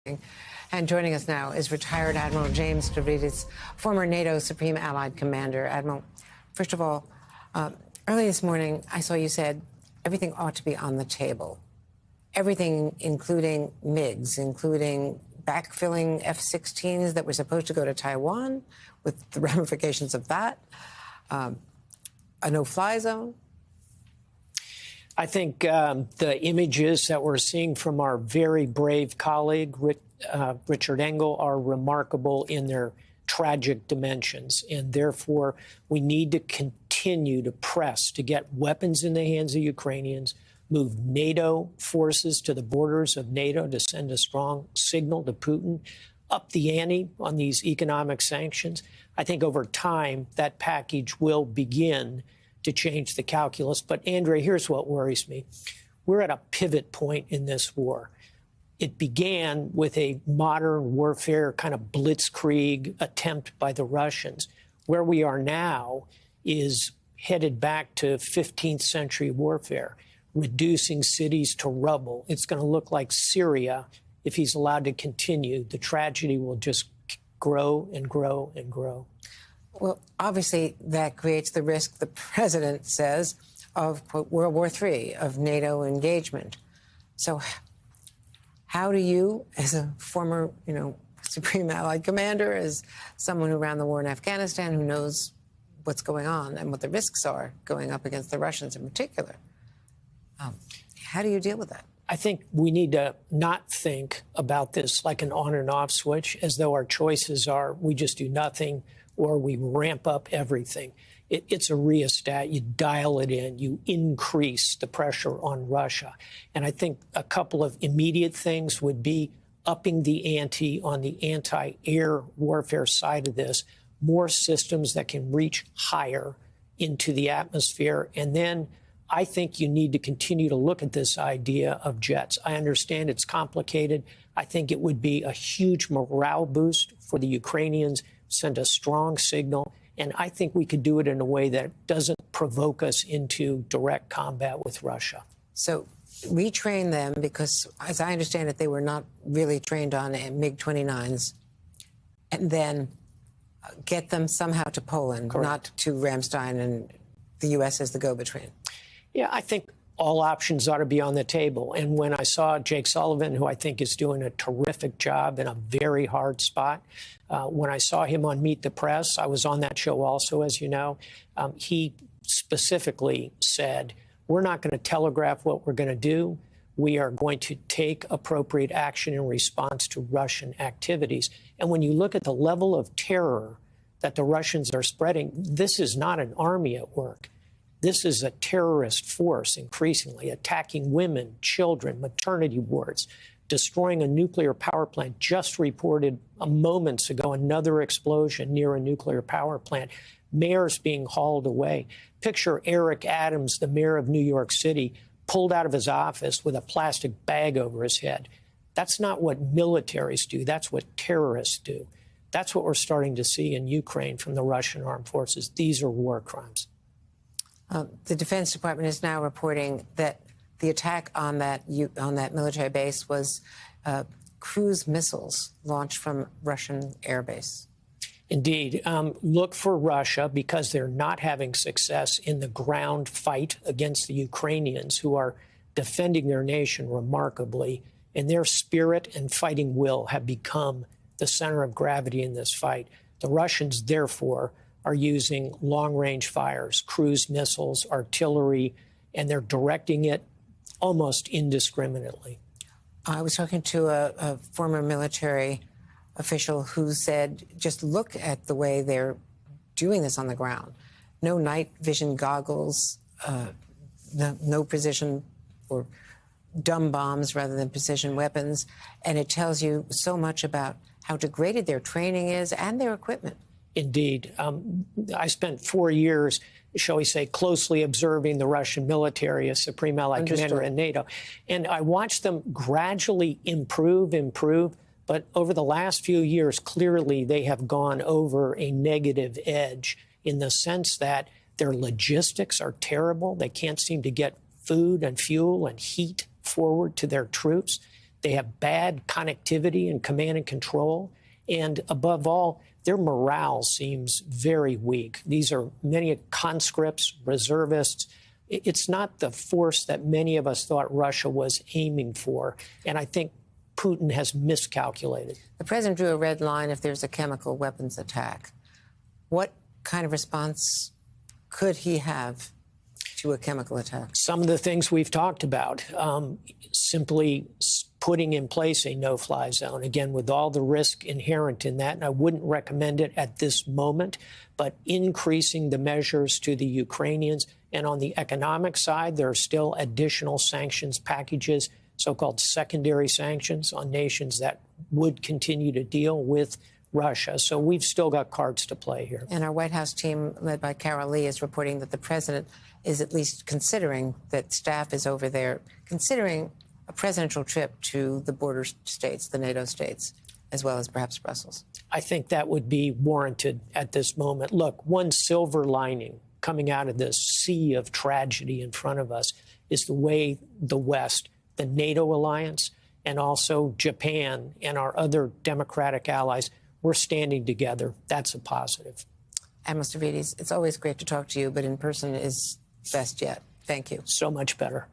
And joining us now is retired Admiral James Stavridis, former NATO Supreme Allied Commander. Admiral, first of all, early this morning, I saw you said everything ought to be on the table. Everything, including MiGs, including backfilling F-16s that were supposed to go to Taiwan, with the ramifications of that, a no-fly zone. I think the images that we're seeing from our very brave colleague, Richard Engel, are remarkable in their tragic dimensions. And therefore, we need to continue to press to get weapons in the hands of Ukrainians, move NATO forces to the borders of NATO to send a strong signal to Putin, up the ante on these economic sanctions. I think over time, that package will begin to change the calculus. But, Andrea, here's what worries me. We're at a pivot point in this war. It began with a modern warfare kind of blitzkrieg attempt by the Russians. Where we are now is headed back to 15th century warfare, reducing cities to rubble. It's going to look like Syria if he's allowed to continue. The tragedy will just grow and grow and grow. Well, obviously, that creates the risk, the president says, of, quote, World War III, of NATO engagement. So how do you, as a former, Supreme Allied Commander, as someone who ran the war in Afghanistan, who knows what's going on and what the risks are going up against the Russians in particular, how do you deal with that? I think we need to not think about this like an on and off switch, as though our choices are we just do nothing or we ramp up everything. It's a rheostat. You dial it in. You increase the pressure on Russia. And I think a couple of immediate things would be upping the ante on the anti-air warfare side of this, more systems that can reach higher into the atmosphere. And then I think you need to continue to look at this idea of jets. I understand it's complicated. I think it would be a huge morale boost for the Ukrainians, send a strong signal. And I think we could do it in a way that doesn't provoke us into direct combat with Russia. So retrain them, because as I understand it, they were not really trained on MiG-29s, and then get them somehow to Poland, correct, not to Ramstein and the U.S. as the go-between. Yeah, I think all options ought to be on the table. And when I saw Jake Sullivan, who I think is doing a terrific job in a very hard spot, when I saw him on Meet the Press, I was on that show also, as you know, he specifically said, we're not going to telegraph what we're going to do. We are going to take appropriate action in response to Russian activities. And when you look at the level of terror that the Russians are spreading, this is not an army at work. This is a terrorist force, increasingly attacking women, children, maternity wards, destroying a nuclear power plant. Just reported moments ago another explosion near a nuclear power plant. Mayors being hauled away. Picture Eric Adams, the mayor of New York City, pulled out of his office with a plastic bag over his head. That's not what militaries do. That's what terrorists do. That's what we're starting to see in Ukraine from the Russian armed forces. These are war crimes. The Defense Department is now reporting that the attack on that military base was cruise missiles launched from Russian air base. Indeed. Look for Russia, because they're not having success in the ground fight against the Ukrainians, who are defending their nation remarkably. And their spirit and fighting will have become the center of gravity in this fight. The Russians, therefore, are using long-range fires, cruise missiles, artillery, and they're directing it almost indiscriminately. I was talking to a former military official who said, just look at the way they're doing this on the ground. No night vision goggles, no precision, or dumb bombs rather than precision weapons. And it tells you so much about how degraded their training is and their equipment. Indeed. I spent 4 years, shall we say, closely observing the Russian military as Supreme Allied Commander in NATO. And I watched them gradually improve. But over the last few years, clearly they have gone over a negative edge in the sense that their logistics are terrible. They can't seem to get food and fuel and heat forward to their troops. They have bad connectivity and command and control. And above all, their morale seems very weak. These are many conscripts, reservists. It's not the force that many of us thought Russia was aiming for. And I think Putin has miscalculated. The president drew a red line if there's a chemical weapons attack. What kind of response could he have to a chemical attack? Some of the things we've talked about, simply putting in place a no-fly zone, again, with all the risk inherent in that. And I wouldn't recommend it at this moment, but increasing the measures to the Ukrainians. And on the economic side, there are still additional sanctions packages, so-called secondary sanctions on nations that would continue to deal with Russia. So we've still got cards to play here. And our White House team, led by Carol Lee, is reporting that the president is at least considering, that staff is over there, considering a presidential trip to the border states, the NATO states, as well as perhaps Brussels. I think that would be warranted at this moment. Look, one silver lining coming out of this sea of tragedy in front of us is the way the West, the NATO alliance, and also Japan and our other democratic allies, we're standing together. That's a positive. Admiral Stavridis, it's always great to talk to you, but in person is best yet. Thank you. So much better.